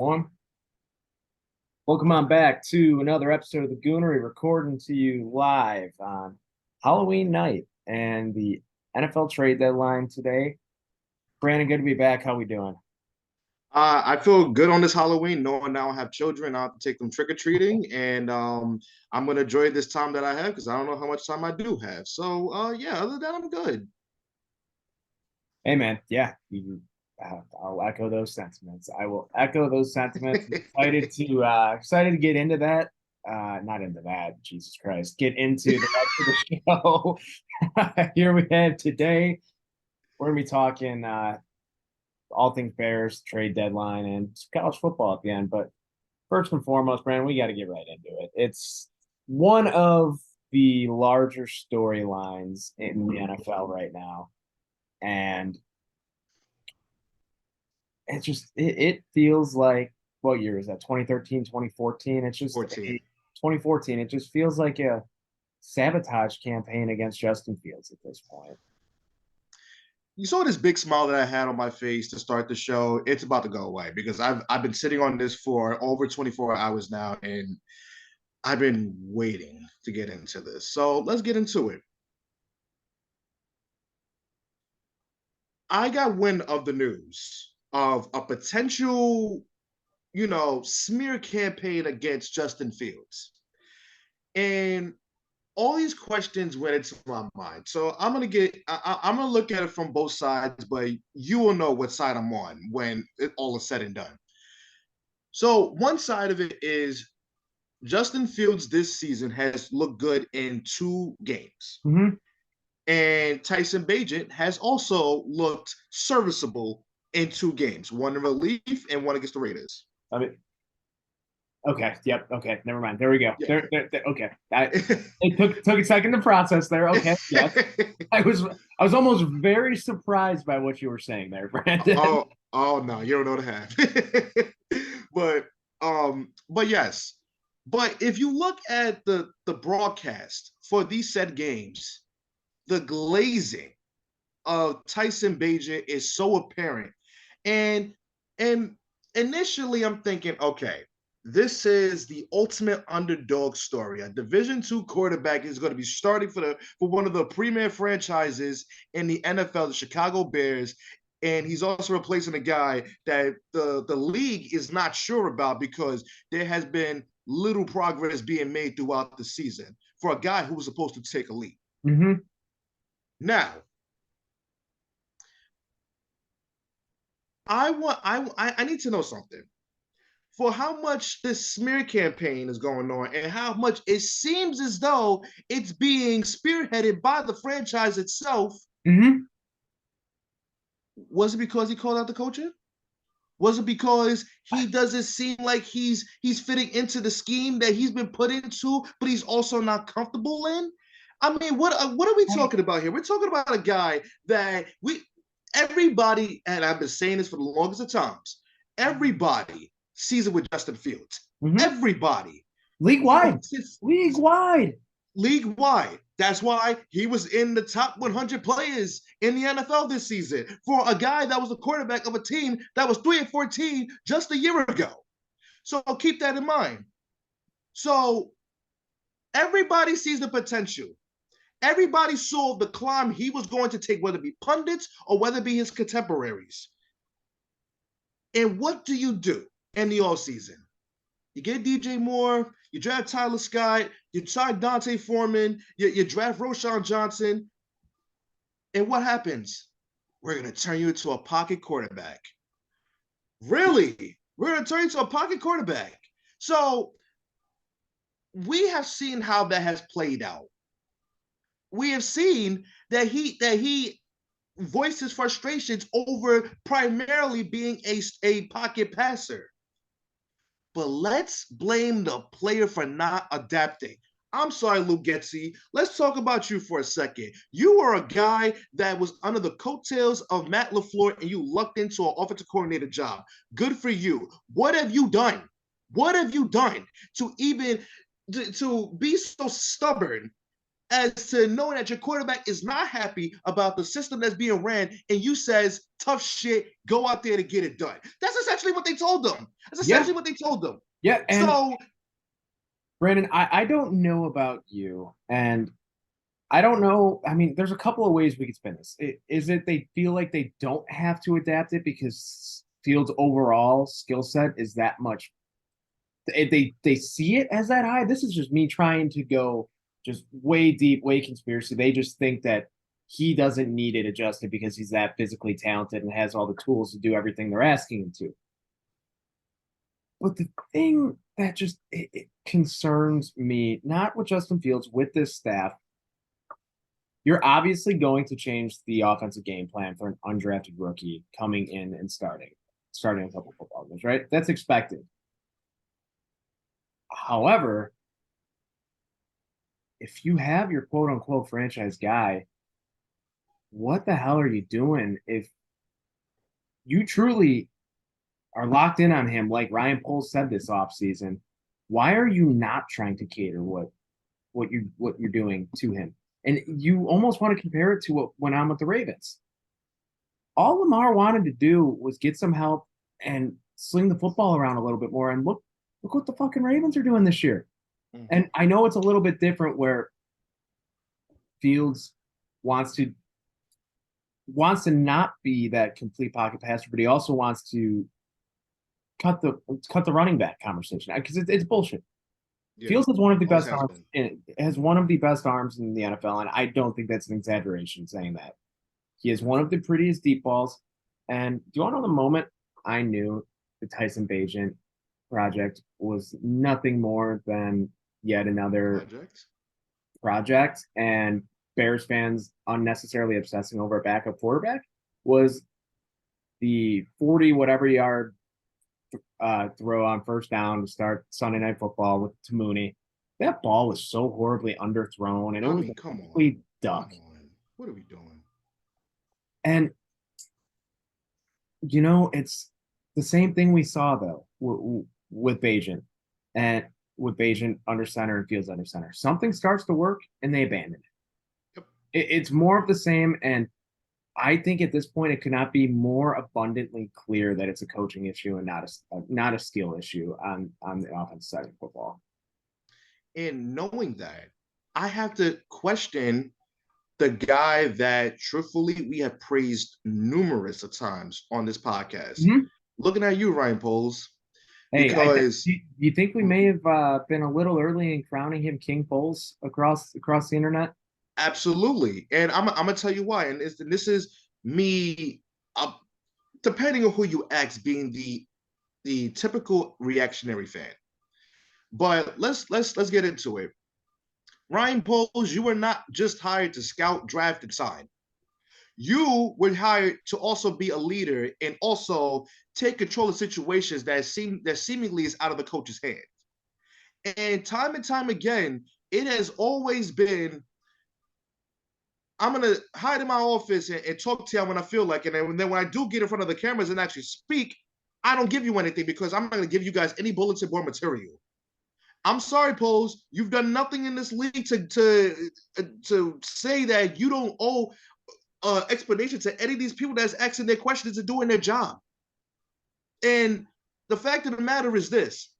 One. Welcome on back to another episode of the Goonery, recording to you live on Halloween night and the NFL trade deadline today. Brandon, good to be back. How we doing? I feel good on this Halloween, knowing now I have children. I have to take them trick or treating, and I'm gonna enjoy this time that I have because I don't know how much time I do have. So, yeah, other than that, I'm good. Hey, man. Yeah, I'll echo those sentiments. I will echo those sentiments. Excited to get into that. Not into that. Jesus Christ. Get into the rest of the show. Here we have today. We're gonna be talking all things Bears, trade deadline, and college football at the end. But first and foremost, Brandon, we got to get right into it. It's one of the larger storylines in the NFL right now. And it feels like, what year is that? 2013, 2014. It's just 14. 2014. It just feels like a sabotage campaign against Justin Fields at this point. You saw this big smile that I had on my face to start the show. It's about to go away because I've been sitting on this for over 24 hours now, and I've been waiting to get into this. So let's get into it. I got wind of the news of a potential, smear campaign against Justin Fields. And all these questions went into my mind. So I'm gonna look at it from both sides, but you will know what side I'm on when it all is said and done. So one side of it is Justin Fields this season has looked good in two games. Mm-hmm. And Tyson Bagent has also looked serviceable in two games, one in relief and one against the Raiders. I mean, okay. Yep. Okay. Never mind. There we go. Yeah. Okay. It took a second to process there. Okay. Yes. I was almost very surprised by what you were saying there, Brandon. Oh no, you don't know the half. but yes. But if you look at the broadcast for these said games, the glazing of Tyson Bagent is so apparent. And initially I'm thinking, okay, this is the ultimate underdog story. A Division II quarterback is going to be starting for one of the premier franchises in the NFL, the Chicago Bears, and he's also replacing a guy that the league is not sure about because there has been little progress being made throughout the season for a guy who was supposed to take a lead. Mm-hmm. Now, I need to know something. For how much this smear campaign is going on and how much it seems as though it's being spearheaded by the franchise itself. Mm-hmm. Was it because he called out the coaching? Was it because he doesn't seem like he's fitting into the scheme that he's been put into, but he's also not comfortable in? I mean, what are we talking about here? We're talking about a guy that everybody, and I've been saying this for the longest of times, everybody sees it with Justin Fields. Mm-hmm. Everybody. League wide. League wide. League wide. That's why he was in the top 100 players in the NFL this season for a guy that was the quarterback of a team that was 3-14 just a year ago. So keep that in mind. So everybody sees the potential. Everybody saw the climb he was going to take, whether it be pundits or whether it be his contemporaries. And what do you do in the offseason? You get DJ Moore, you draft Tyler Scott, you sign Dante Foreman, you draft Roschon Johnson. And what happens? We're going to turn you into a pocket quarterback. Really? We're going to turn you into a pocket quarterback. So we have seen how that has played out. We have seen that he voiced his frustrations over primarily being a pocket passer. But let's blame the player for not adapting. I'm sorry, Luke Getsy. Let's talk about you for a second. You were a guy that was under the coattails of Matt LaFleur, and you lucked into an offensive coordinator job. Good for you. What have you done? What have you done to be so stubborn as to knowing that your quarterback is not happy about the system that's being ran, and you says, tough shit, go out there to get it done. That's essentially what they told them. That's essentially what they told them. Yeah, and so Brandon, I don't know about you, and I don't know. I mean, there's a couple of ways we could spin this. Is it they feel like they don't have to adapt it because Fields' overall skill set is that much? They see it as that high. This is just me trying to go just way deep, way conspiracy. They just think that he doesn't need it adjusted because he's that physically talented and has all the tools to do everything they're asking him to. But the thing that just it concerns me, not with Justin Fields, with this staff, you're obviously going to change the offensive game plan for an undrafted rookie coming in and starting a couple football games, right? That's expected. However, if you have your quote unquote franchise guy, what the hell are you doing if you truly are locked in on him, like Ryan Poles said this offseason? Why are you not trying to cater what you're doing to him? And you almost want to compare it to what went on with the Ravens. All Lamar wanted to do was get some help and sling the football around a little bit more. And look what the fucking Ravens are doing this year. Mm-hmm. And I know it's a little bit different where Fields wants to not be that complete pocket passer, but he also wants to cut the running back conversation because it's bullshit. Yeah. Fields has one of the best arms. Has one of the best arms in the NFL, and I don't think that's an exaggeration saying that. He has one of the prettiest deep balls. And do you want to know the moment I knew the Tyson Bagent project was nothing more than yet another project, and Bears fans unnecessarily obsessing over a backup quarterback? Was the 40 whatever yard throw on first down to start Sunday Night Football with Mooney. That ball was so horribly underthrown, and it was a complete duck. What are we doing? And it's the same thing we saw though with Bagent, and with Bagent under center and Fields under center. Something starts to work, and they abandon it. Yep. It's more of the same, and I think at this point it could not be more abundantly clear that it's a coaching issue and not a skill issue on the offensive side of football. And knowing that, I have to question the guy that truthfully we have praised numerous of times on this podcast. Mm-hmm. Looking at you, Ryan Poles. Hey, because do you think we may have been a little early in crowning him King Poles across the internet? Absolutely. And I'm going to tell you why. And this is me, depending on who you ask, being the typical reactionary fan. But let's get into it. Ryan Poles, you were not just hired to scout, draft, and sign. You were hired to also be a leader and also take control of situations that seemingly is out of the coach's hands. And time again, it has always been, I'm going to hide in my office and talk to you when I feel like it. And then when I do get in front of the cameras and actually speak, I don't give you anything because I'm not going to give you guys any bulletin board material. I'm sorry, Poles. You've done nothing in this league to say that you don't owe explanation to any of these people that's asking their questions and doing their job. And the fact of the matter is this.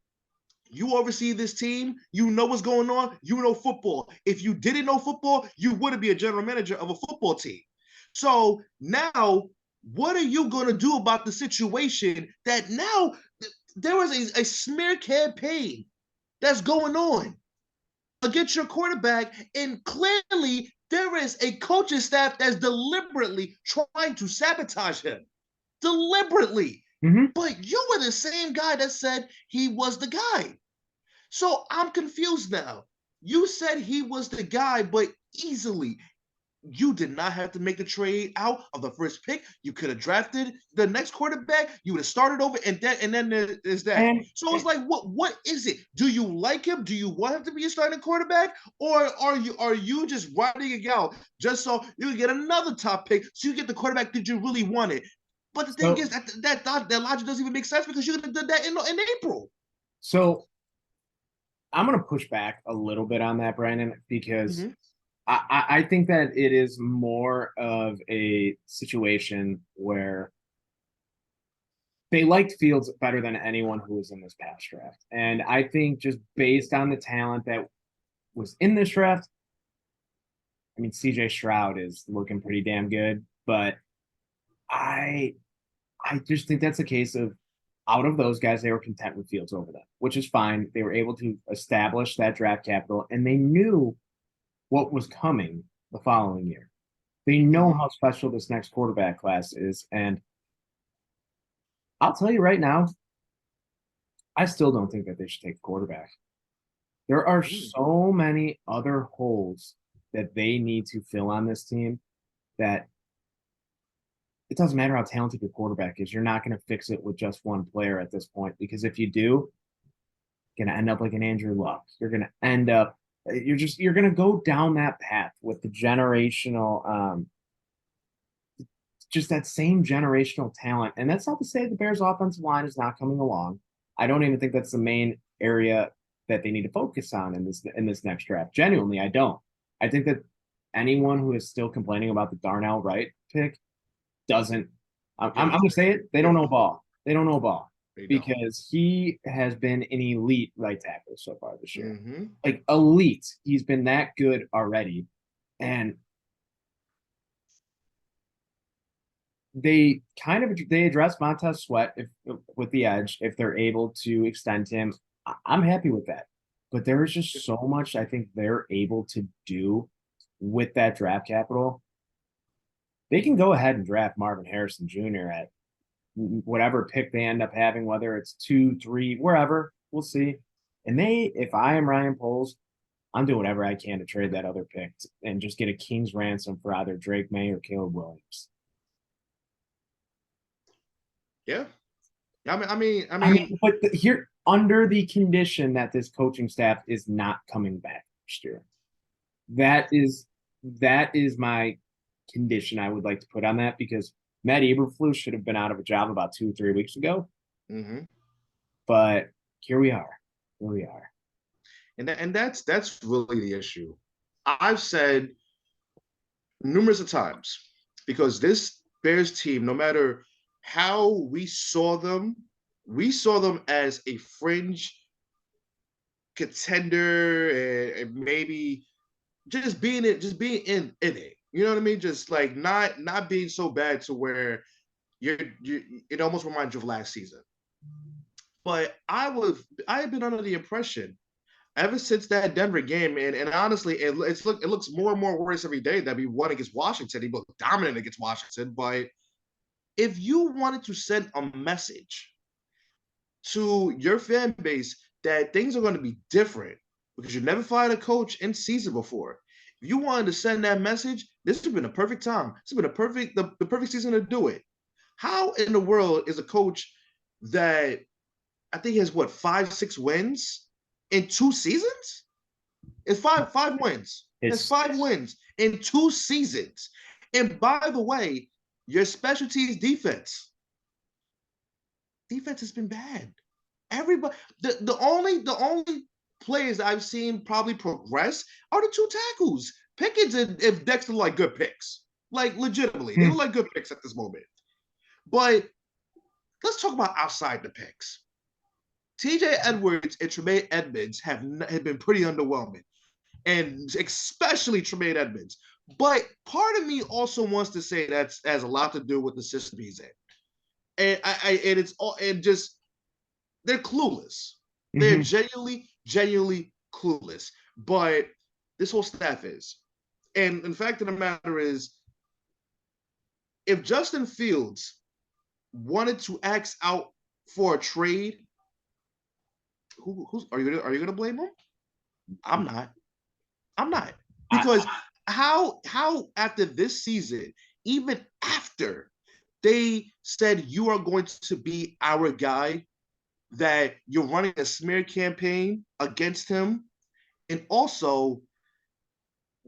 You oversee this team. You know what's going on. You know football. If you didn't know football, you wouldn't be a general manager of a football team. So now, what are you going to do about the situation that now there is a smear campaign that's going on against your quarterback, and clearly there is a coaching staff that's deliberately trying to sabotage him. Deliberately. Mm-hmm. But you were the same guy that said he was the guy. So I'm confused now. You said he was the guy, but easily. You did not have to make the trade out of the first pick. You could have drafted the next quarterback. You would have started over, and then there's that. So it's like, what is it? Do you like him? Do you want him to be a starting quarterback, or are you just riding it out just so you can get another top pick, so you get the quarterback that you really wanted? But the thing is that logic doesn't even make sense because you could have done that in April. So I'm going to push back a little bit on that, Brandon, because I think that it is more of a situation where they liked Fields better than anyone who was in this past draft. And I think just based on the talent that was in this draft, I mean, CJ Stroud is looking pretty damn good, but I I just think that's a case of out of those guys, they were content with Fields over them, which is fine. They were able to establish that draft capital and they knew what was coming the following year. They know Mhm. how special this next quarterback class is. And I'll tell you right now, I still don't think that they should take a quarterback. There are Mm. so many other holes that they need to fill on this team that it doesn't matter how talented your quarterback is. You're not going to fix it with just one player at this point because if you do, you're going to end up like an Andrew Luck. You're going to end up you're going to go down that path with the generational just that same generational talent. And that's not to say the Bears offensive line is not coming along. I don't even think that's the main area that they need to focus on in this next draft. Genuinely, I don't. I think that anyone who is still complaining about the Darnell Wright pick doesn't. I'm Yeah, going to say it. They don't know ball. They don't know ball they don't. because he has been an elite right tackle so far this year. Hmm. Like elite. He's been that good already. And they address Montez Sweat with the edge if they're able to extend him. I'm happy with that. But there is just so much I think they're able to do with that draft capital. They can go ahead and draft Marvin Harrison Jr. at whatever pick they end up having, whether it's 2, 3, wherever. We'll see. And if I am Ryan Poles, I'm doing whatever I can to trade that other pick and just get a king's ransom for either Drake May or Caleb Williams. Yeah. I mean, but here under the condition that this coaching staff is not coming back next year. That is that is my condition I would like to put on that because Matt Eberflus should have been out of a job about 2 or 3 weeks ago. Hmm. But here we are. Here we are. And that's really the issue. I've said numerous of times because this Bears team, no matter how we saw them as a fringe contender and maybe just being in it. You know what I mean? Just like not being so bad to where you it almost reminds you of last season. But I have been under the impression ever since that Denver game, and honestly, it looks more and more worse every day that we won against Washington. He looked dominant against Washington, but if you wanted to send a message to your fan base that things are going to be different because you never fired a coach in season before, if you wanted to send that message, this would have been a perfect time. This would have been the perfect season to do it. How in the world is a coach that I think he has what 5, 6 wins in 2 seasons? It's five wins. That's It's 5 wins in 2 seasons. And by the way, your specialties defense has been bad. Everybody, the only players I've seen probably progress are the two tackles. Pickens and if Dexter like good picks, like legitimately, they look like good picks at this moment. But let's talk about outside the picks. TJ Edwards and Tremaine Edmonds have been pretty underwhelming, and especially Tremaine Edmonds. But part of me also wants to say that has a lot to do with the system he's in, and it's all and just they're clueless. They're mm-hmm. genuinely clueless. But this whole staff is, and the fact of the matter is, if Justin Fields wanted to ask out for a trade, who's are you gonna blame him? I'm not. I'm not because how after this season, even after they said you are going to be our guy, that you're running a smear campaign against him, and also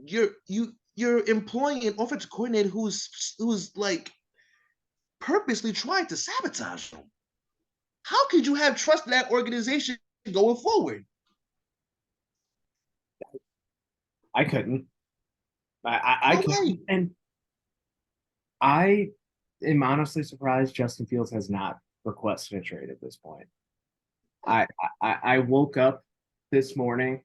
you're employing an offensive coordinator who's like purposely trying to sabotage him. How could you have trust in that organization going forward? I couldn't. I All right. can, and I am honestly surprised Justin Fields has not requested a trade at this point. I woke up this morning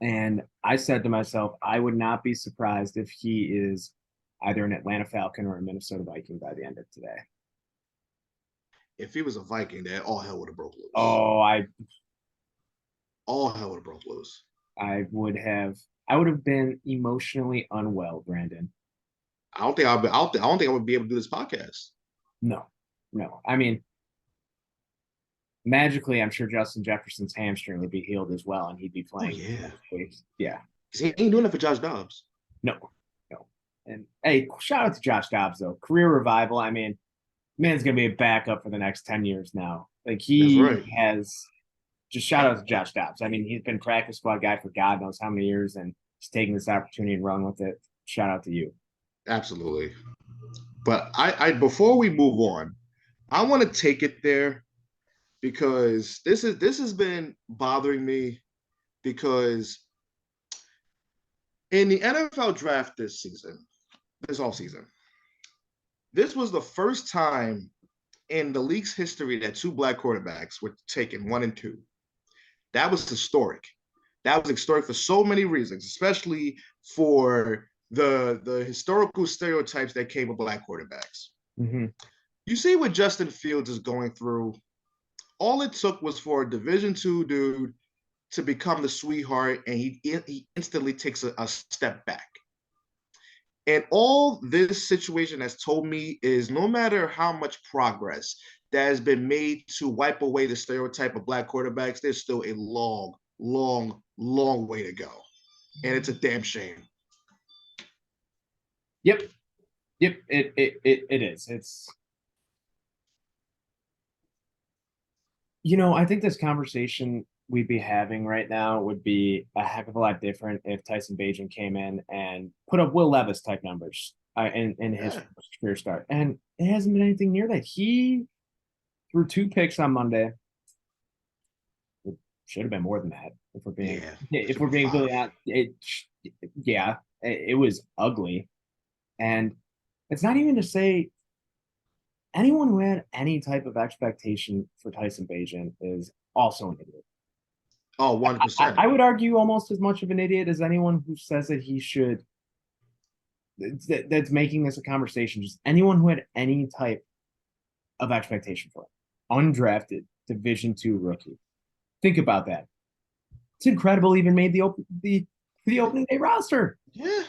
and I said to myself, I would not be surprised if he is either an Atlanta Falcon or a Minnesota Viking by the end of today. If he was a Viking, then all hell would have broke loose. Oh, All hell would have broke loose. I would have been emotionally unwell, Brandon. I don't think I'll be, I don't think I would be able to do this podcast. No, no. I mean, magically, I'm sure Justin Jefferson's hamstring would be healed as well, and he'd be Oh playing. yeah. Yeah. He ain't doing it for Josh Dobbs. No, no. And hey, shout out to Josh Dobbs though. Career revival. I mean, man's gonna be a backup for the next 10 years now. Like That's he right. has just shout out to Josh Dobbs. I mean, he's been practice squad guy for God knows how many years, and he's taking this opportunity and run with it. Shout out to you. Absolutely. But I before we move on, I want to take it there because this has been bothering me because in the NFL draft this season, this off season, this was the first time in the league's history that two black quarterbacks were taken 1 and 2. That was historic. That was historic for so many reasons, especially for the historical stereotypes that came with black quarterbacks. Mm-hmm. You see what Justin Fields is going through. All it took was for a Division II dude to become the sweetheart, and he instantly takes a step back. And all this situation has told me is no matter how much progress that has been made to wipe away the stereotype of black quarterbacks, there's still a long, long, long way to go. And it's a damn shame. Yep. Yep. It is. It's I think this conversation we'd be having right now would be a heck of a lot different if Tyson Bagent came in and put up Will Levis type numbers in his career start. And it hasn't been anything near that. He threw 2 picks on Monday. It should have been more than that if we're being really honest. It was ugly. And it's not even to say anyone who had any type of expectation for Tyson Bagent is also an idiot. Oh, 100%. I would argue almost as much of an idiot as anyone who says that he should. That's making this a conversation. Just anyone who had any type of expectation for it. Undrafted Division II rookie. Think about that. It's incredible. Even made the opening day roster. Yeah.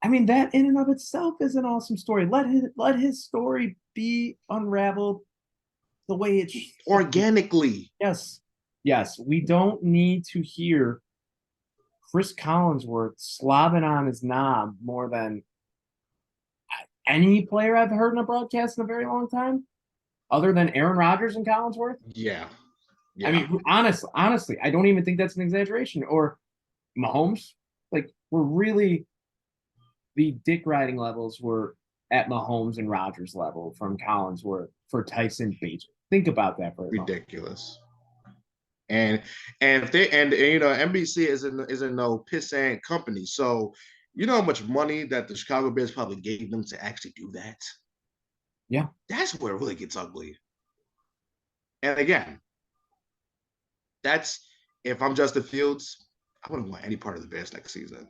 I mean, that in and of itself is an awesome story. Let his story be unraveled the way it should. Organically. Yes. We don't need to hear Chris Collinsworth slobbing on his knob more than any player I've heard in a broadcast in a very long time, other than Aaron Rodgers and Collinsworth. Yeah. I mean, honestly, I don't even think that's an exaggeration. Or Mahomes. Like, we're really the dick riding levels were at Mahomes and Rodgers level from Collinsworth for Tyson Bagent. Think about that for a moment. Ridiculous. And if they and NBC isn't no pissant company, so you know how much money that the Chicago Bears probably gave them to actually do that. Yeah, that's where it really gets ugly. And again, that's if I'm Justin Fields, I wouldn't want any part of the Bears next season.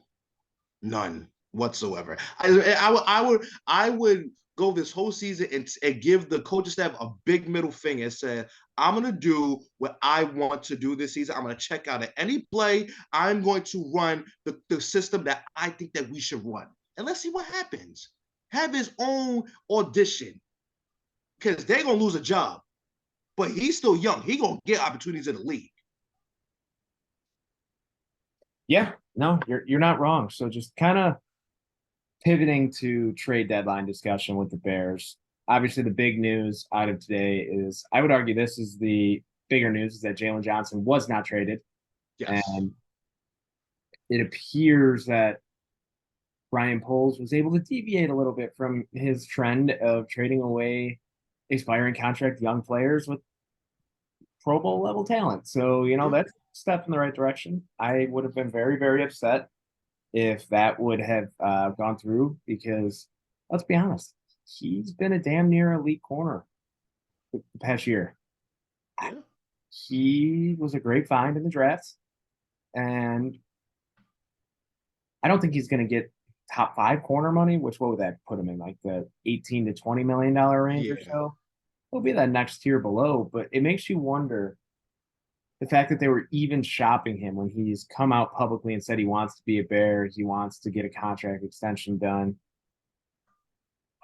None whatsoever. I would go this whole season and give the coaching staff a big middle finger and say, I'm going to do what I want to do this season. I'm going to check out at any play. I'm going to run the system that I think that we should run. And let's see what happens. Have his own audition because they're going to lose a job. But he's still young. He's going to get opportunities in the league. Yeah, no, you're not wrong. So just kind of pivoting to trade deadline discussion with the Bears. Obviously, the big news out of today is, I would argue this is the bigger news, is that Jaylon Johnson was not traded. Yes. And it appears that Ryan Poles was able to deviate a little bit from his trend of trading away expiring contract young players with Pro Bowl level talent. So, that's a step in the right direction. I would have been very, very upset if that would have gone through, because let's be honest, he's been a damn near elite corner the past year. Yeah. He was a great find in the draft, and I don't think he's going to get top 5 corner money, which what would that put him in, like the 18 to $20 million range or Yeah. so? He'll be that next tier below, but it makes you wonder the fact that they were even shopping him when he's come out publicly and said he wants to be a Bear, he wants to get a contract extension done.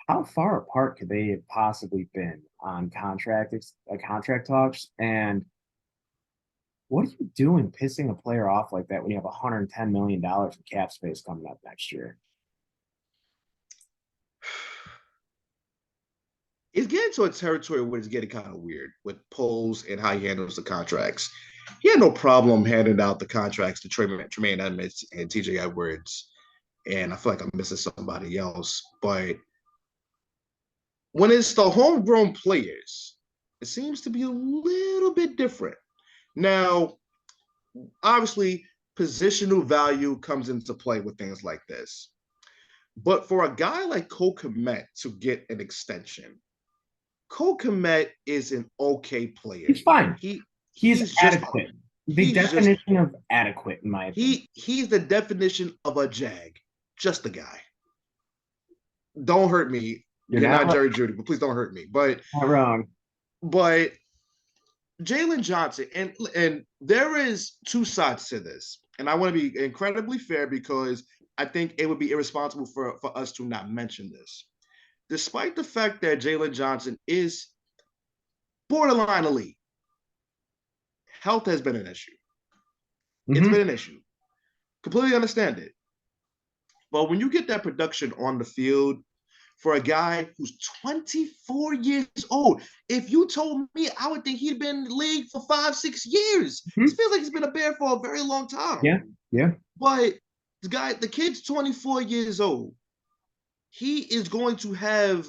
How far apart could they have possibly been on contract talks? And what are you doing pissing a player off like that when you have $110 million in cap space coming up next year? It's getting to a territory where it's getting kind of weird with Poles and how he handles the contracts. He had no problem handing out the contracts to Tremaine Edmonds and TJ Edwards. And I feel like I'm missing somebody else. But when it's the homegrown players, it seems to be a little bit different. Now, obviously, positional value comes into play with things like this. But for a guy like Cole Kmet to get an extension, Cole Kmet is an okay player. He's fine. He's just adequate. The definition of adequate, in my opinion. He's the definition of a jag. Just a guy. Don't hurt me. You're not Jerry Jeudy, but please don't hurt me. But not wrong. But Jaylon Johnson, and there is two sides to this, and I want to be incredibly fair because I think it would be irresponsible for us to not mention this. Despite the fact that Jaylon Johnson is borderline elite, health has been an issue. It's been an issue. Completely understand it. But when you get that production on the field for a guy who's 24 years old, if you told me, I would think he'd been in the league for 5-6 years. It feels like he's been a Bear for a very long time. Yeah. But the kid's 24 years old. He is going to have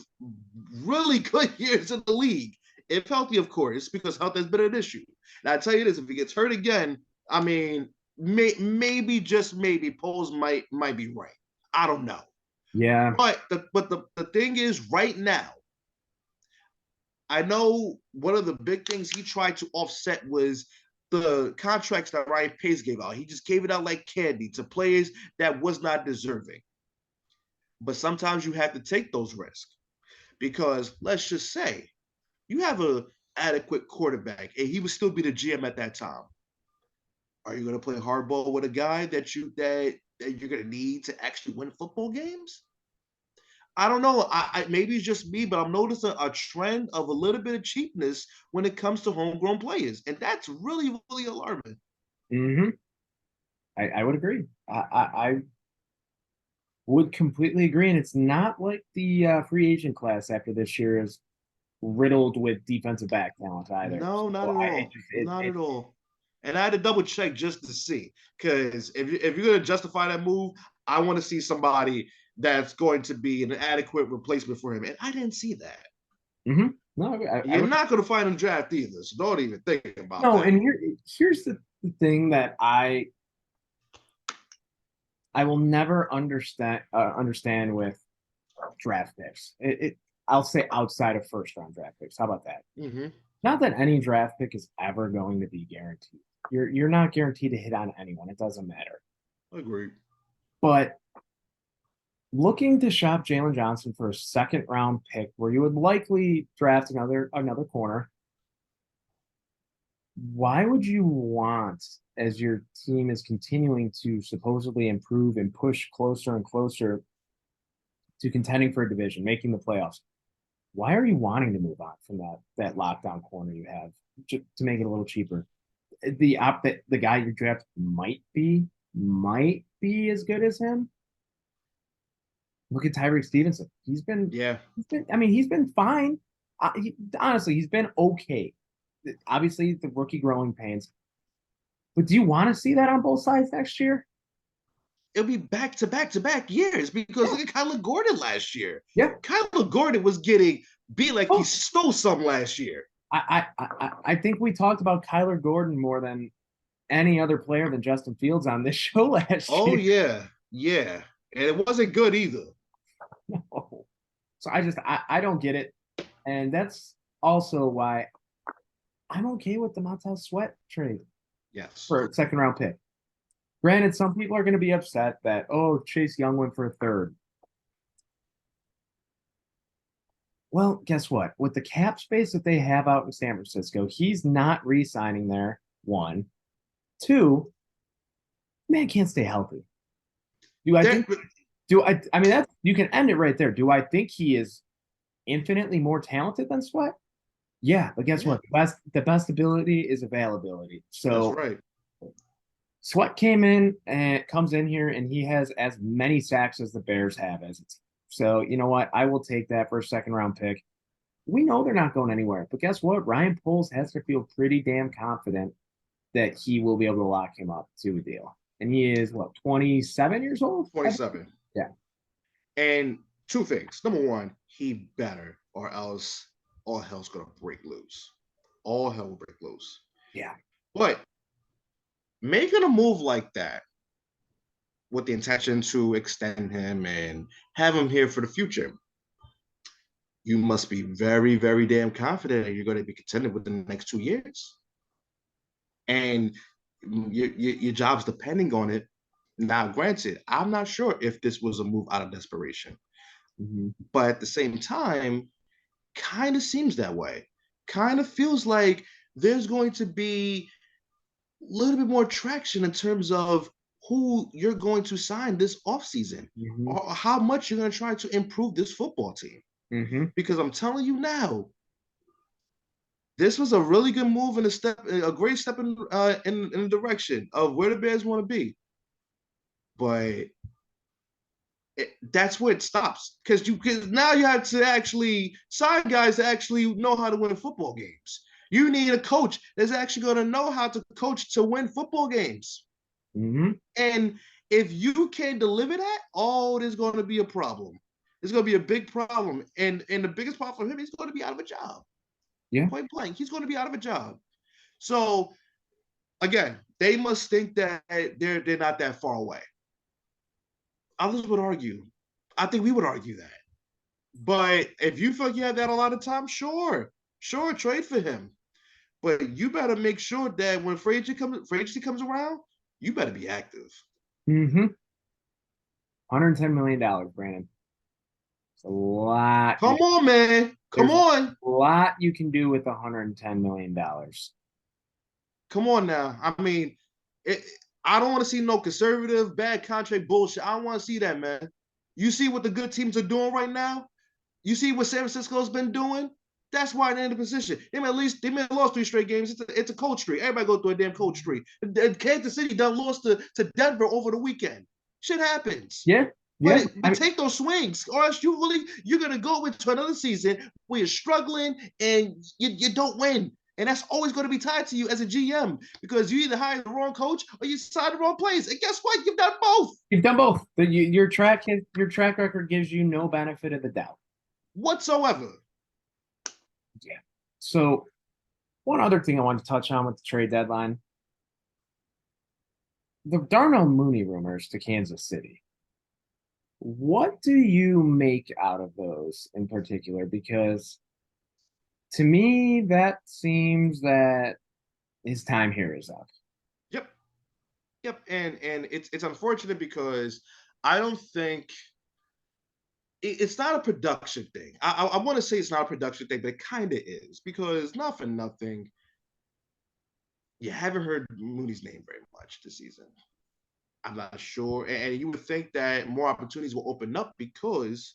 really good years in the league, if healthy, of course, because health has been an issue. And I tell you this, if he gets hurt again, I mean, maybe, just maybe, Poles might be right. I don't know. Yeah. But the thing is, right now, I know one of the big things he tried to offset was the contracts that Ryan Pace gave out. He just gave it out like candy to players that was not deserving. But sometimes you have to take those risks because let's just say you have an adequate quarterback and he would still be the GM at that time. Are you going to play hardball with a guy that you're going to need to actually win football games? I don't know. I maybe it's just me, but I'm noticing a trend of a little bit of cheapness when it comes to homegrown players, and that's really, really alarming. I would agree. I would completely agree, and it's not like the free agent class after this year is riddled with defensive back talent either. No, not at all. Not at all. And I had to double check just to see, because if you're going to justify that move, I want to see somebody that's going to be an adequate replacement for him. And I didn't see that. No, you're not going to find a draft either, so don't even think about that. No, and here's the thing that I will never understand with draft picks. I'll say outside of first round draft picks. How about that? Not that any draft pick is ever going to be guaranteed. You're not guaranteed to hit on anyone. It doesn't matter. Agreed. But looking to shop Jaylon Johnson for a second round pick where you would likely draft another corner, why would you want, as your team is continuing to supposedly improve and push closer and closer to contending for a division, making the playoffs, why are you wanting to move on from that lockdown corner you have to make it a little cheaper? The guy you draft might be as good as him. Look at Tyreek Stevenson. He's been fine. Honestly, he's been okay. Obviously, the rookie growing pains. But do you want to see that on both sides next year? It'll be back to back years because look at Kyler Gordon last year. Yeah. Kyler Gordon was getting beat like he stole some last year. I think we talked about Kyler Gordon more than any other player than Justin Fields on this show last year. Oh, yeah. Yeah, and it wasn't good either. No. So I don't get it. And that's also why I'm okay with the Montez Sweat trade Yes. for a second round pick. Granted, some people are going to be upset that, oh, Chase Young went for a third. Well, guess what? With the cap space that they have out in San Francisco, he's not re signing there. One. Two, man can't stay healthy. Do I think, I mean, that's, you can end it right there. Do I think he is infinitely more talented than Sweat? Yeah, but guess Yeah, what? The best ability is availability. that's So right. Sweat came in and comes in here and he has as many sacks as the Bears have as a team. So you know what? I will take that for a second round pick. We know they're not going anywhere, but guess what? Ryan Poles has to feel pretty damn confident that he will be able to lock him up to a deal. And he is what, 27 years old? 27. Yeah. And two things. Number one, he better, or else all hell's gonna break loose. All hell will break loose. Yeah. But making a move like that with the intention to extend him and have him here for the future, you must be very, very damn confident that you're going to be contending within the next 2 years. And your job's depending on it. Now, granted, I'm not sure if this was a move out of desperation, Mm-hmm. but at the same time, kind of seems that way. Kind of feels like there's going to be a little bit more traction in terms of who you're going to sign this offseason Mm-hmm. or how much you're going to try to improve this football team. Mm-hmm. Because I'm telling you now, this was a really good move and a great step in the direction of where the Bears want to be. But that's where it stops because now you have to actually sign guys that actually know how to win football games. You need a coach that's actually going to know how to coach to win football games. Mm-hmm. And if you can't deliver that, oh, there's going to be a problem. There's going to be a big problem. And the biggest problem for him, he's going to be out of a job. Yeah. Point blank, he's going to be out of a job. So again, they must think that they're not that far away. Others would argue. I think we would argue that. But if you feel like you have that a lot of time, sure, trade for him. But you better make sure that when free agency comes around, you better be active. Mm-hmm. $110 million, Brandon. It's a lot. Come on, man. Come There's on. a lot you can do with $110 million. Come on now. I mean, I don't want to see no conservative, bad contract bullshit. I don't want to see that, man. You see what the good teams are doing right now? You see what San Francisco's been doing? That's why they're in the position. They may have lost 3 straight games. It's a coach streak. Everybody go through a damn coach streak. Kansas City done lost to Denver over the weekend. Shit happens. Yeah. Yeah. But take those swings, or else you're gonna go into another season where you're struggling and you don't win. And that's always going to be tied to you as a GM because you either hire the wrong coach or you sign the wrong players. And guess what? You've done both. You've done both. Your track record gives you no benefit of the doubt whatsoever. Yeah. So one other thing I wanted to touch on with the trade deadline. The Darnell Mooney rumors to Kansas City. What do you make out of those in particular? Because to me, that seems that his time here is up. Yep. And it's unfortunate because I don't think it's not a production thing. I want to say it's not a production thing, but it kind of is because not for nothing, you haven't heard Mooney's name very much this season. I'm not sure. And you would think that more opportunities will open up because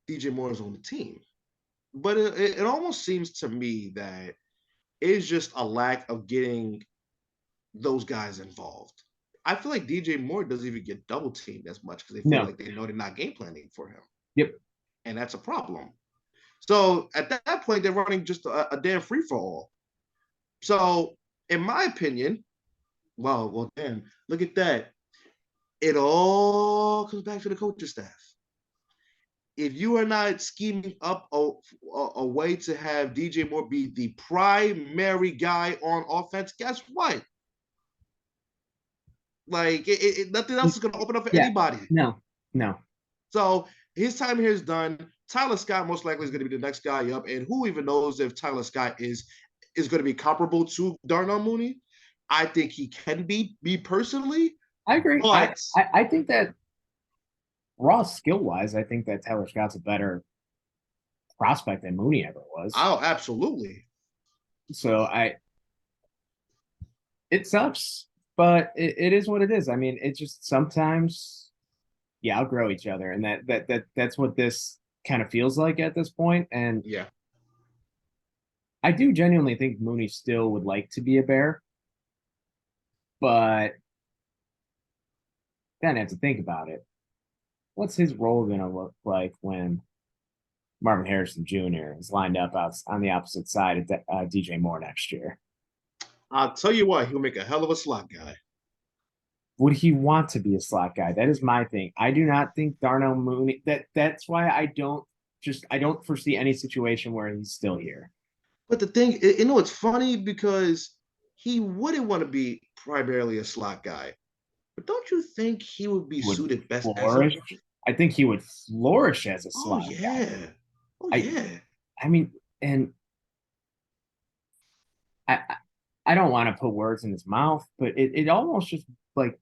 DJ Moore is on the team. But it almost seems to me that it's just a lack of getting those guys involved. I feel like DJ Moore doesn't even get double teamed as much because they feel like they know they're not game planning for him. Yep. And that's a problem. So at that point, they're running just a damn free for all. So, in my opinion, well, damn, look at that. It all comes back to the coaching staff. If you are not scheming up a way to have DJ Moore be the primary guy on offense, guess what? Like nothing else is going to open up for Yeah. anybody. No, no. So his time here is done. Tyler Scott most likely is going to be the next guy up, and who even knows if Tyler Scott is going to be comparable to Darnell Mooney? I think he can be, me personally, I agree. but I think that raw skill wise, I think that Tyler Scott's a better prospect than Mooney ever was. oh, absolutely. So it sucks, but it is what it is. I mean, it just sometimes you outgrow each other, and that's what this kind of feels like at this point. And Yeah. I do genuinely think Mooney still would like to be a Bear, but then I have to think about it. What's his role going to look like when Marvin Harrison Jr. is lined up out on the opposite side of DJ Moore next year? I'll tell you what, he'll make a hell of a slot guy. Would he want to be a slot guy? That is my thing. I do not think Darnell Mooney. That's why I don't foresee any situation where he's still here. But the thing, it's funny because he wouldn't want to be primarily a slot guy. But don't you think he would be suited best flourish. as a? I think he would flourish as a slot yeah. guy. Oh yeah. I mean, and I don't want to put words in his mouth, but it almost just like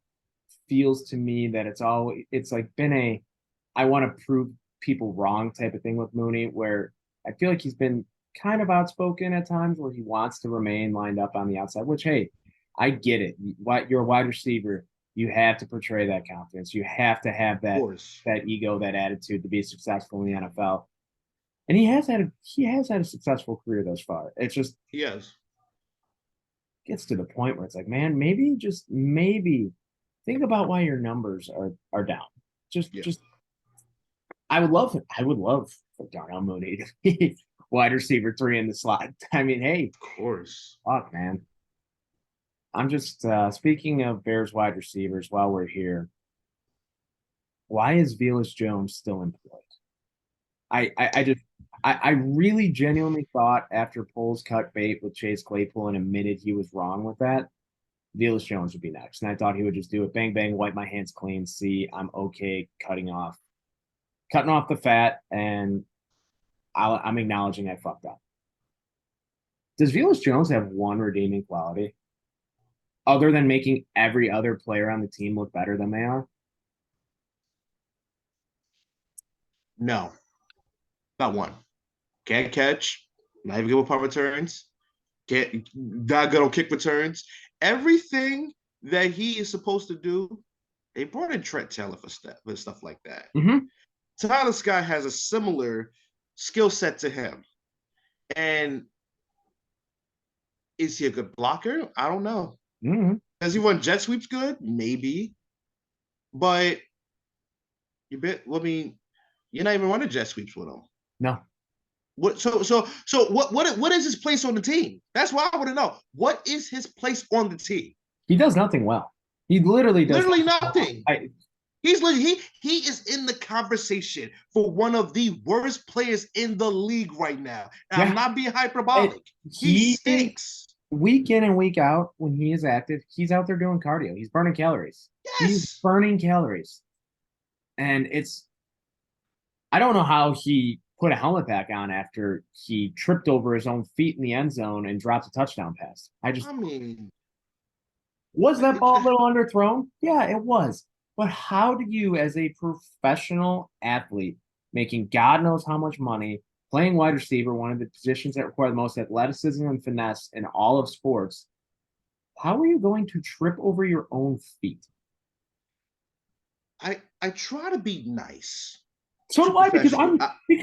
feels to me that it's like been a I want to prove people wrong type of thing with Mooney, where I feel like he's been kind of outspoken at times where he wants to remain lined up on the outside, which, hey, I get it. You're a wide receiver. You have to portray that confidence. You have to have that ego, that attitude to be successful in the NFL. And he has had a successful career thus far. It's just gets to the point where it's like, man, maybe think about why your numbers are down. Just I would love for Darnell Mooney to be wide receiver 3 in the slot. I mean, hey, of course. Fuck, man. I'm just speaking of Bears wide receivers while we're here. Why is Velus Jones still employed? I really genuinely thought after Poles cut bait with Chase Claypool and admitted he was wrong with that, Velus Jones would be next. And I thought he would just do it, bang, bang, wipe my hands clean, see, I'm okay cutting off the fat, and I'm acknowledging I fucked up. Does Velus Jones have one redeeming quality other than making every other player on the team look better than they are? No, not one. Can't catch, not even good with punt returns, not good on kick returns. Everything that he is supposed to do, they brought in Trent Taylor for stuff like that. Mm-hmm. Tyler Scott has a similar skill set to him. And is he a good blocker? I don't know. Mm-hmm. Does he run jet sweeps good? Maybe. But you're not even running jet sweeps with him. No. What what is his place on the team? That's why I want to know. What is his place on the team? He does nothing well. He literally does nothing. He is in the conversation for one of the worst players in the league right now. And I'm not being hyperbolic. He stinks. Week in and week out, when he is active, he's out there doing cardio. He's burning calories. Yes. He's burning calories. And I don't know how he put a helmet back on after he tripped over his own feet in the end zone and dropped a touchdown pass. Was that ball a little underthrown? Yeah, it was. But how do you, as a professional athlete, making God knows how much money, playing wide receiver, one of the positions that require the most athleticism and finesse in all of sports, how are you going to trip over your own feet? I try to be nice. So do I, because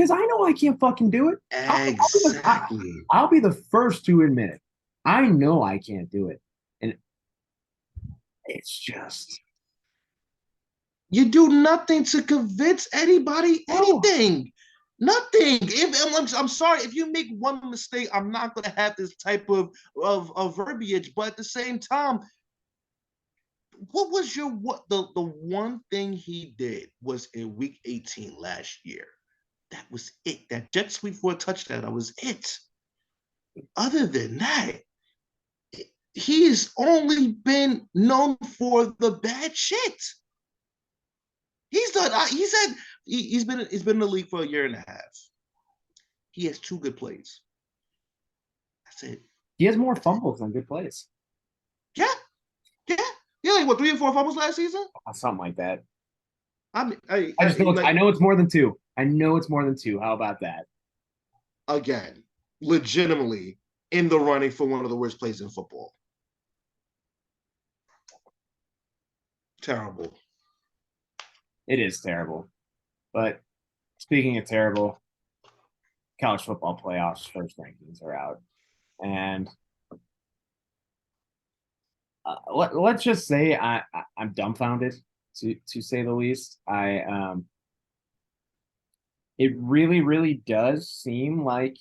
I know I can't fucking do it. Exactly. I'll be the first to admit it. I know I can't do it. And it's just, you do nothing to convince anybody anything. Nothing. I'm sorry, if you make one mistake, I'm not going to have this type of verbiage. But at the same time, what was the one thing he did was in week 18 last year. That was it. That jet sweep for a touchdown. That was it. Other than that, he's only been known for the bad shit. He's done. He said he's been in the league for a year and a half. He has 2 good plays. That's it. He has more fumbles than good plays. Yeah, yeah. Yeah, like what, 3 or 4 fumbles last season? Something like that. I mean, I just know I know it's more than 2. I know it's more than 2. How about that? Again, legitimately in the running for one of the worst plays in football. Terrible. It is terrible. But speaking of terrible, college football playoffs first rankings are out. And let's just say I'm dumbfounded to say the least. It really does seem like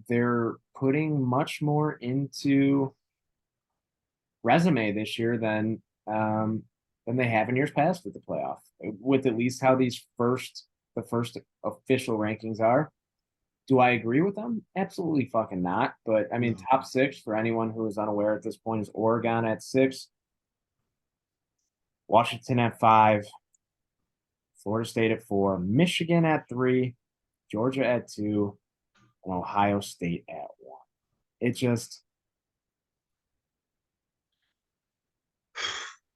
they're putting much more into resume this year than they have in years past with the playoff. With at least how the first official rankings are. Do I agree with them? Absolutely fucking not. But I mean, top 6 for anyone who is unaware at this point is Oregon at 6, Washington at 5, Florida State at 4, Michigan at 3, Georgia at 2, and Ohio State at 1. It just,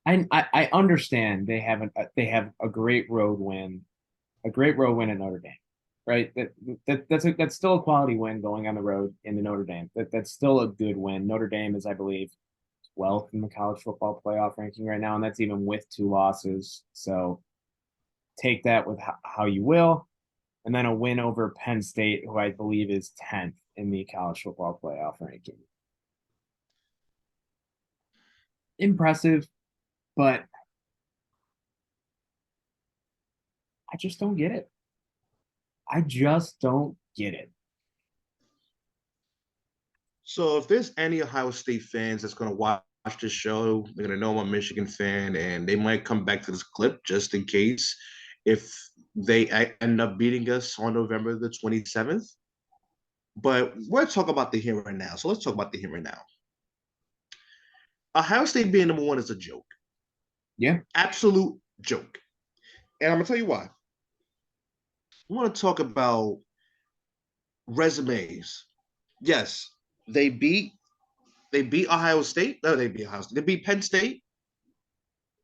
I understand they have a great road win, at Notre Dame, right? That's still a quality win going on the road into Notre Dame. That's still a good win. Notre Dame is, I believe, 12th in the college football playoff ranking right now, and that's even with 2 losses. So take that with how you will. And then a win over Penn State, who I believe is 10th in the college football playoff ranking. Impressive, but I just don't get it. I just don't get it. So if there's any Ohio State fans that's going to watch this show, they're going to know I'm a Michigan fan, and they might come back to this clip just in case if they end up beating us on November the 27th. But we're talking about the here and now. So let's talk about the here and now. Ohio State being number 1 is a joke. Yeah. Absolute joke. And I'm going to tell you why. I want to talk about resumes. Yes, they beat Ohio State. No, they beat Ohio State. They beat Penn State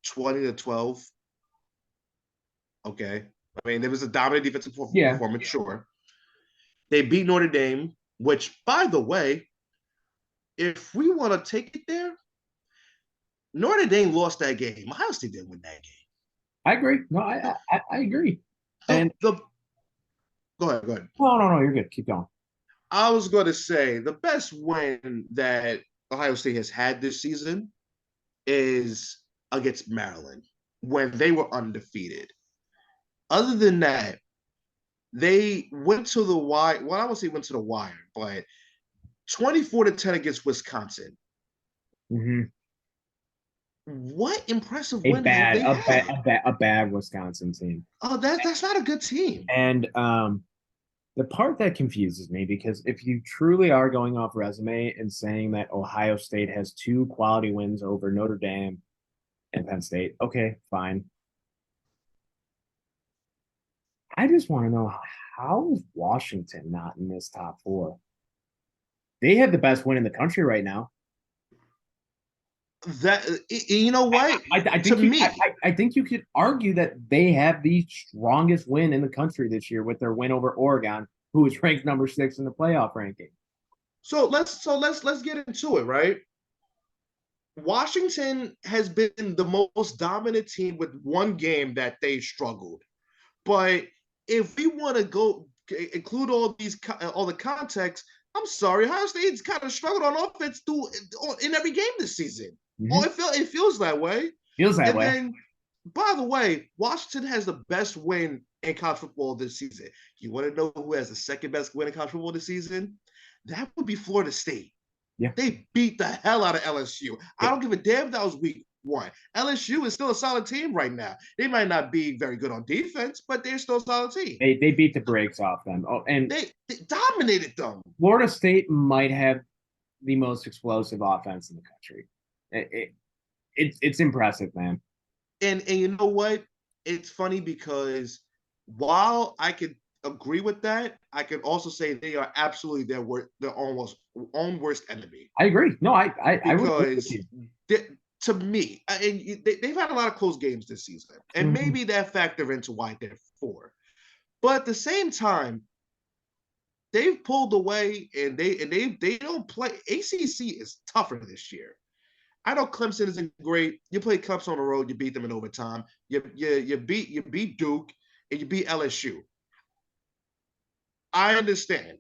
20-12. Okay. I mean, there was a dominant defensive performance, sure. They beat Notre Dame, which, by the way, if we want to take it there, Notre Dame lost that game. Ohio State didn't win that game. I agree. No, I agree. Go ahead. No, you're good. Keep going. I was going to say the best win that Ohio State has had this season is against Maryland when they were undefeated. Other than that, they went to the wire. Well, I won't say went to the wire, but 24-10 against Wisconsin. Mm-hmm. What impressive win have they had? A bad Wisconsin team. Oh, that's not a good team. And the part that confuses me, because if you truly are going off resume and saying that Ohio State has 2 quality wins over Notre Dame and Penn State, okay, fine. I just want to know, how is Washington not in this top 4? They have the best win in the country right now. That, you know what? I think you could argue that they have the strongest win in the country this year with their win over Oregon, who is ranked number 6 in the playoff ranking. So let's get into it, right? Washington has been the most dominant team with 1 game that they struggled. But if we want to go include all the context, I'm sorry, Ohio State's kind of struggled on offense in every game this season. Mm-hmm. Oh, it feels that way. Then, by the way, Washington has the best win in college football this season. You want to know who has the second best win in college football this season? That would be Florida State. Yeah. They beat the hell out of LSU. Yeah. I don't give a damn if that was week 1. LSU is still a solid team right now. They might not be very good on defense, but they're still a solid team. They beat the brakes off them. Oh, and they dominated them. Florida State might have the most explosive offense in the country. It's impressive, man. And you know what? It's funny because while I could agree with that, I could also say they are absolutely their almost own worst enemy. I agree. No, I would agree with Because you. to me, and they've had a lot of close games this season, and maybe that factor into why they're 4. But at the same time, they've pulled away, and they don't play. ACC is tougher this year. I know Clemson isn't great. You play Clemson on the road, you beat them in overtime. You beat Duke, and you beat LSU. I understand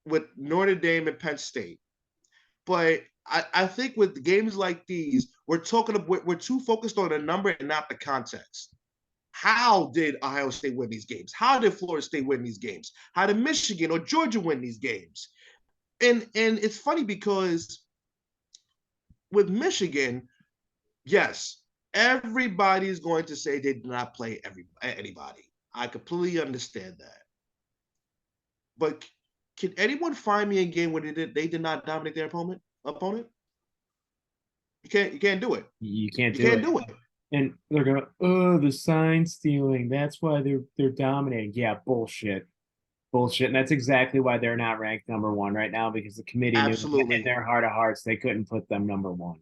with Notre Dame and Penn State, but I think with games like these, we're too focused on the number and not the context. How did Ohio State win these games? How did Florida State win these games? How did Michigan or Georgia win these games? And it's funny because with Michigan, yes, everybody's going to say they did not play anybody. I completely understand that. But can anyone find me a game where they did not dominate their opponent? You can't do it. You can't do it. And they're going, oh, the sign stealing. That's why they're dominating. Yeah, bullshit. Bullshit. And that's exactly why they're not ranked number 1 right now, because the committee knew in their heart of hearts they couldn't put them number 1.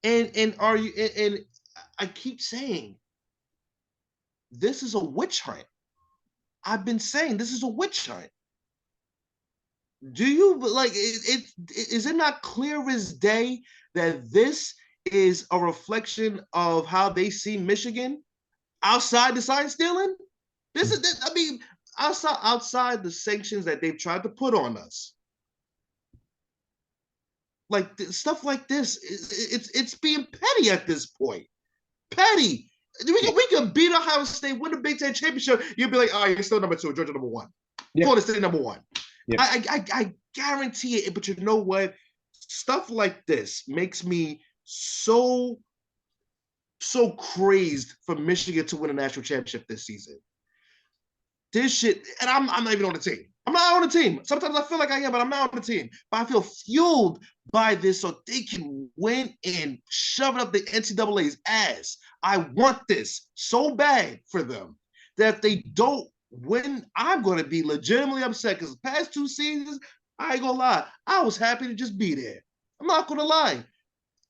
And are you and I keep saying this is a witch hunt. I've been saying this is a witch hunt. Do you like it? Is it not clear as day that this is a reflection of how they see Michigan outside the sign stealing? This is, I mean, outside the sanctions that they've tried to put on us. Like stuff like this, it's being petty at this point. Petty. We can beat Ohio State, win the Big Ten championship. You'll be like, oh, you're still number 2, Georgia number 1, Florida State number 1. Yep. I guarantee it. But you know what? Stuff like this makes me so crazed for Michigan to win a national championship this season. This shit, and I'm not even on the team. I'm not on the team. Sometimes I feel like I am, but I'm not on the team. But I feel fueled by this so they can win and shove it up the NCAA's ass. I want this so bad for them that if they don't win, I'm going to be legitimately upset because the past 2 seasons, I ain't going to lie, I was happy to just be there. I'm not going to lie.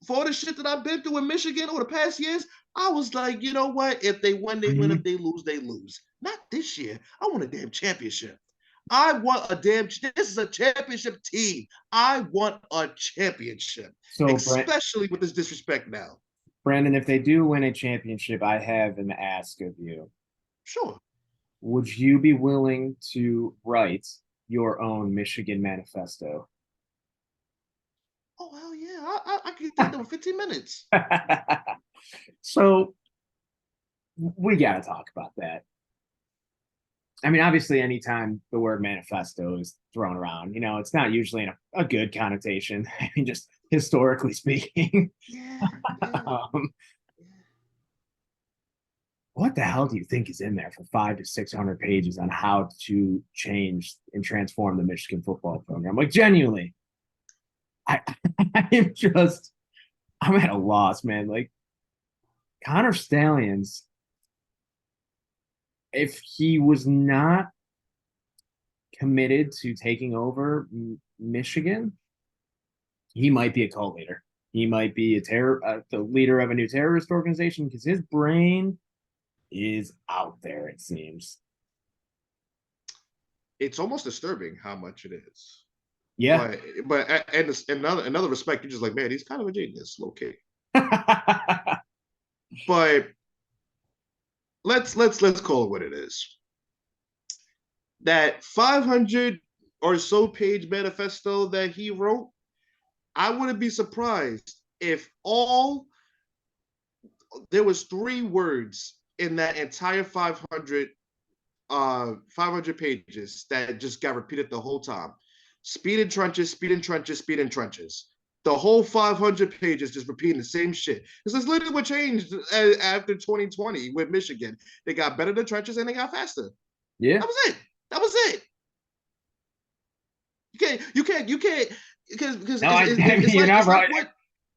For all the shit that I've been through in Michigan over the past years, I was like, you know what? If they win, they win. If they lose, they lose. Not this year. I want a damn championship. I want a damn. This is a championship team. I want a championship. So, especially with this disrespect now. Brandon, if they do win a championship, I have an ask of you. Sure. Would you be willing to write your own Michigan Manifesto? Oh, hell yeah. I can get that in 15 minutes. So we got to talk about that. I mean, obviously, anytime the word manifesto is thrown around, you know, it's not usually in a good connotation. I mean, just historically speaking. Yeah. What the hell do you think is in there for 500 to 600 pages on how to change and transform the Michigan football program? Like, genuinely, I'm at a loss, man. Like, Connor Stallions, if he was not committed to taking over Michigan, he might be a cult leader. He might be the leader of a new terrorist organization because his brain is out there, it seems. It's almost disturbing how much it is. Yeah. But in another respect, you're just like, man, he's kind of a genius, low-key. But let's call it what it is. That 500 or so page manifesto that he wrote, I wouldn't be surprised if there was 3 words in that entire 500 pages that just got repeated the whole time. Speed in trenches, speed in trenches, speed in trenches. The whole 500 pages just repeating the same shit. This is literally what changed after 2020 with Michigan. They got better than trenches and they got faster. Yeah. That was it. You can't. because No, I mean, you're not right.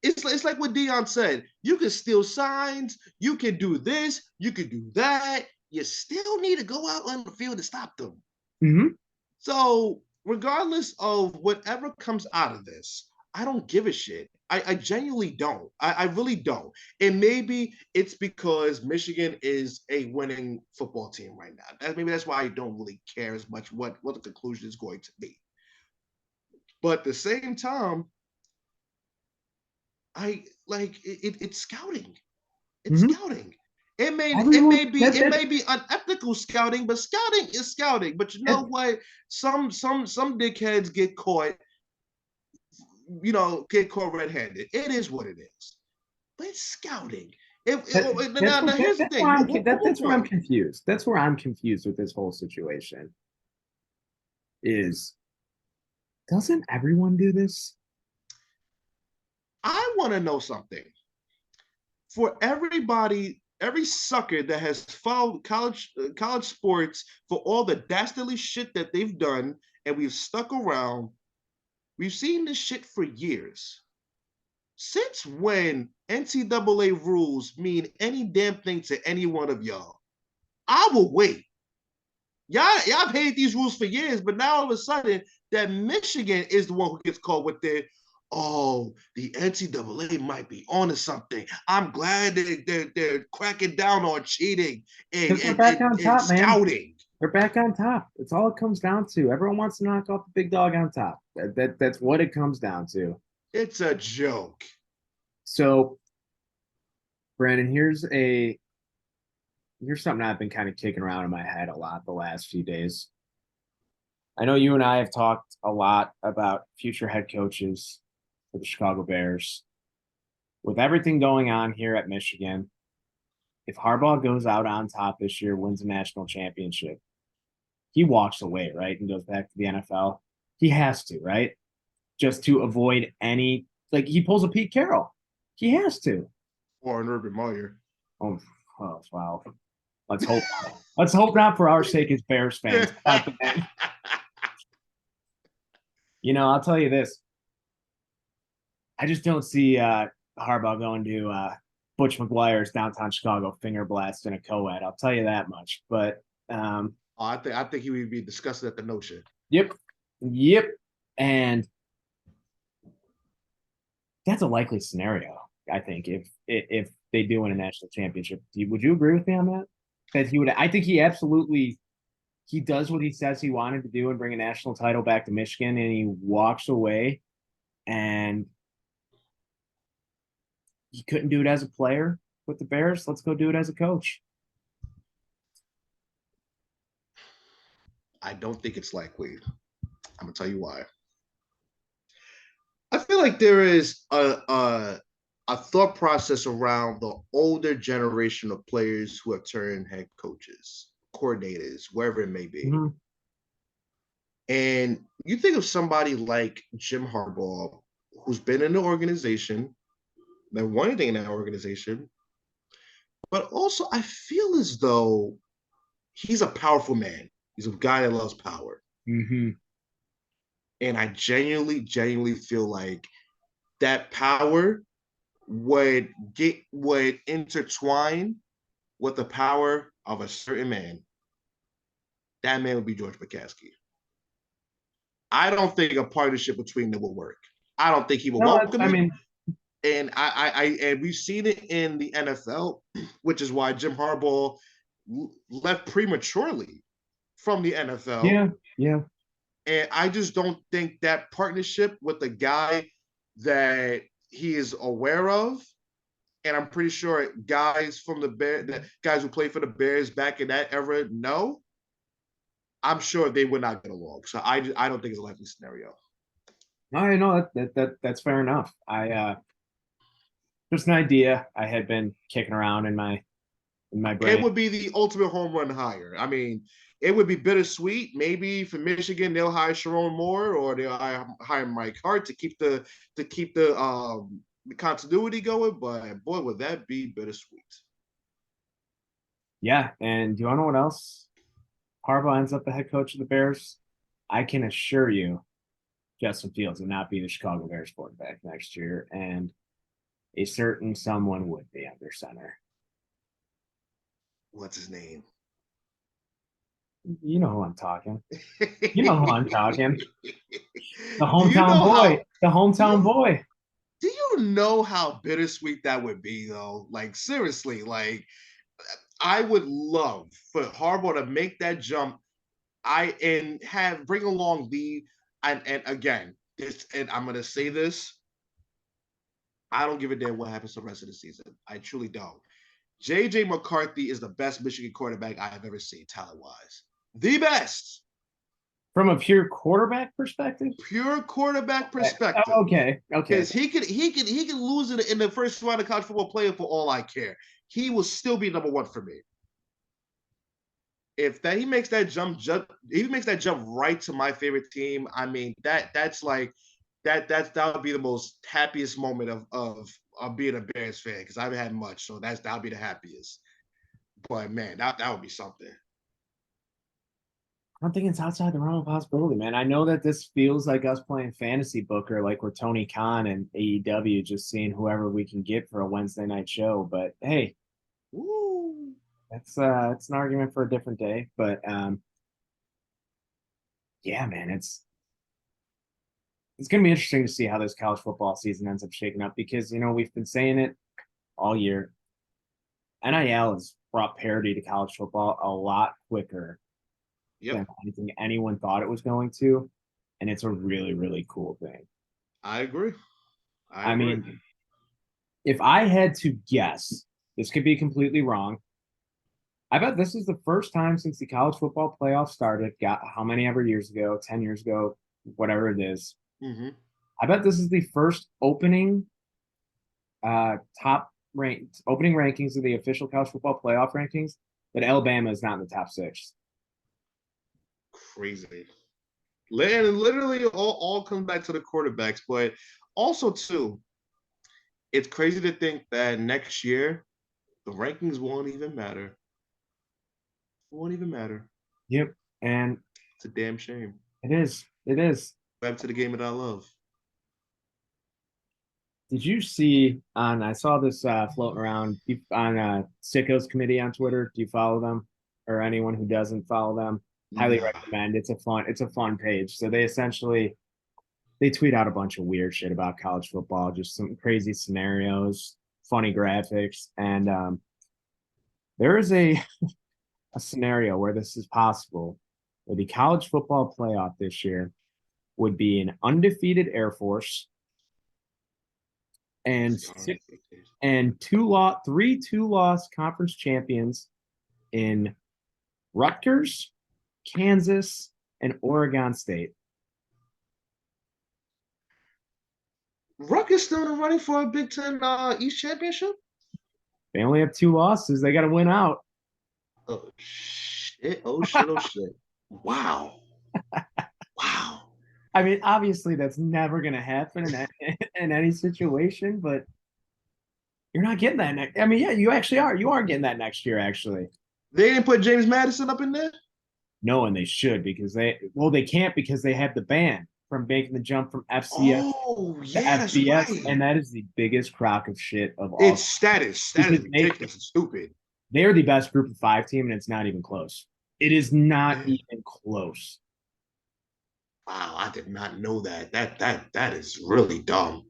It's like what Dion said. You can steal signs, you can do this, you can do that. You still need to go out on the field to stop them. Mm-hmm. So, regardless of whatever comes out of this, I don't give a shit. I genuinely don't. I really don't. And maybe it's because Michigan is a winning football team right now. Maybe that's why I don't really care as much what the conclusion is going to be. But at the same time, I like it's scouting. It's Mm-hmm. scouting. It may Everyone, it may be unethical scouting, but scouting is scouting. But you know what? Some dickheads get caught, get caught red-handed. It is what it is. But it's scouting. Now here's the thing. That's where I'm Point. confused. That's where I'm confused with this whole situation. Is doesn't everyone do this? I want to know something. For everybody, every sucker that has followed college sports for all the dastardly shit that they've done, and we've stuck around, we've seen this shit for years. Since when NCAA rules mean any damn thing to any one of y'all? I will wait. Y'all have hated these rules for years, but now all of a sudden that Michigan is the one who gets caught with the the NCAA might be onto something. I'm glad they're cracking down on cheating Because they're back on and top, man. scouting. They're back on top. That's all it comes down to. Everyone wants to knock off the big dog on top. That's what it comes down to. It's a joke. So, Brandon, here's something I've been kind of kicking around in my head a lot the last few days. I know you and I have talked a lot about future head coaches for the Chicago Bears. With everything going on here at Michigan, if Harbaugh goes out on top this year, wins a national championship, he walks away, right? And goes back to the NFL. He has to, right? Just to avoid any, like, he pulls a Pete Carroll. He has to. Or an Urban Meyer. Oh, wow. Let's hope. Let's hope not for our sake as Bears fans. I'll tell you this. I just don't see Harbaugh going to Butch McGuire's downtown Chicago finger blast in a co-ed. I'll tell you that much. But I think he would be disgusted at the notion. Yep. And that's a likely scenario, I think, if they do win a national championship. Would you agree with me on that? That he would. I think he does what he says he wanted to do and bring a national title back to Michigan, and he walks away, and he couldn't do it as a player with the Bears. Let's go do it as a coach. I don't think it's likely. I'm gonna tell you why. I feel like there is a thought process around the older generation of players who have turned head coaches, coordinators, wherever it may be. Mm-hmm. And you think of somebody like Jim Harbaugh, who's been in the organization, never won anything in that organization, but also I feel as though he's a powerful man. He's a guy that loves power. Mm-hmm. And I genuinely feel like that power would intertwine with the power of a certain man. That man would be George McCaskey. I don't think a partnership between them will work. I don't think he will welcome it. And and we've seen it in the NFL, which is why Jim Harbaugh left prematurely from the NFL. Yeah. And I just don't think that partnership with a guy that he is aware of, and I'm pretty sure guys from guys who played for the Bears back in that era know, I'm sure they would not get along. So I don't think it's a likely scenario. I know that's fair enough. Just an idea I had been kicking around in my brain. It would be the ultimate home run hire. I mean, it would be bittersweet. Maybe for Michigan, they'll hire Sharon Moore or they'll hire Mike Hart to keep the continuity going. But boy, would that be bittersweet. Yeah, and do you want to know what else? Harbaugh ends up the head coach of the Bears. I can assure you, Justin Fields would not be the Chicago Bears quarterback next year, and a certain someone would be under center. What's his name? You know who I'm talking. You know who I'm talking. The Do you hometown know boy. how? The hometown boy. Do you know how bittersweet that would be, though? Like, seriously, like, I would love for Harbaugh to make that jump. And have bring along and again, this, and I'm gonna say this. I don't give a damn what happens the rest of the season. I truly don't. JJ McCarthy is the best Michigan quarterback I have ever seen, talent-wise. The best. From a pure quarterback perspective? Pure quarterback perspective. Okay. Because he could lose it in the first round of college football player for all I care. He will still be number one for me. If that he makes that jump right to my favorite team, I mean that would be the most happiest moment of being a Bears fan, because I haven't had much, so that'll be the happiest. But man, that would be something. I don't think it's outside the realm of possibility, man. I know that this feels like us playing fantasy booker, like we're Tony Khan and AEW, just seeing whoever we can get for a Wednesday night show. But hey, Woo. it's an argument for a different day. But yeah, man, it's gonna be interesting to see how this college football season ends up shaking up, because we've been saying it all year. NIL has brought parity to college football a lot quicker than anything anyone thought it was going to, and it's a really, really cool thing. I agree. I mean, if I had to guess, this could be completely wrong. I bet this is the first time since the college football playoff started, got how many ever years ago, 10 years ago, whatever it is. Mm-hmm. I bet this is the first opening opening rankings of the official college football playoff rankings that Alabama is not in the top 6. Crazy. And literally all comes back to the quarterbacks, but also too, it's crazy to think that next year the rankings won't even matter. Won't even matter. Yep. And it's a damn shame. It is. It is. Back to the game that I love. Did you see I saw this floating around on Sicko's committee on Twitter. Do you follow them, or anyone who doesn't follow them? Highly recommend. It's a fun page. So they tweet out a bunch of weird shit about college football, just some crazy scenarios, funny graphics, and there is a scenario where this is possible, where the college football playoff this year would be an undefeated Air Force and three two-loss conference champions in Rutgers, Kansas, and Oregon State. Rutgers still in the running for a Big Ten East Championship? They only have 2 losses. They got to win out. Oh, shit. Oh, shit. Oh, shit. Wow. Wow. I mean, obviously, that's never going to happen in any situation, but you're not getting that next. I mean, yeah, you actually are. You are getting that next year, actually. They didn't put James Madison up in there? No, and they should, because they can't, because they have the ban from making the jump from FCS to FBS, right. And that is the biggest crock of shit of all. It's status. That is ridiculous and stupid. They're the best group of 5 team, and it's not even close. It is not even close. Wow, I did not know that. That is really dumb.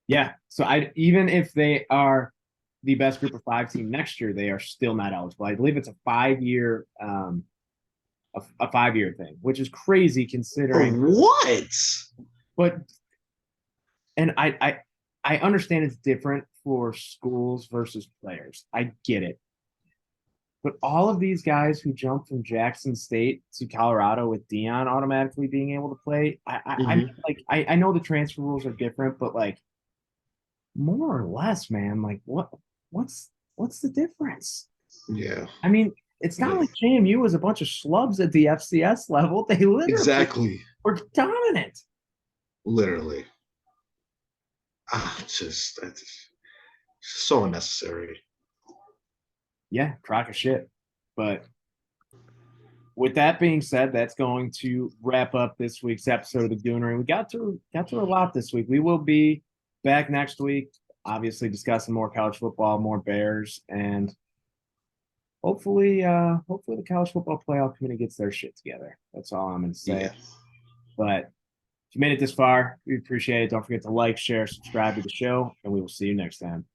Yeah. So even if they are the best group of 5 team next year, they are still not eligible. I believe it's a 5-year a 5-year thing, which is crazy considering what. But and I understand it's different for schools versus players. I get it. But all of these guys who jumped from Jackson State to Colorado with Dion automatically being able to play, I know the transfer rules are different, but like more or less, man, like what's the difference? Yeah. I mean, it's not like JMU was a bunch of schlubs at the FCS level. They literally were dominant. Literally. That's so unnecessary. Yeah, crock of shit. But with that being said, that's going to wrap up this week's episode of the Goonery. We got through a lot this week. We will be back next week, obviously discussing more college football, more Bears, and hopefully the college football playoff committee gets their shit together. That's all I'm gonna say. Yes. But if you made it this far, we appreciate it. Don't forget to like, share, subscribe to the show, and we will see you next time.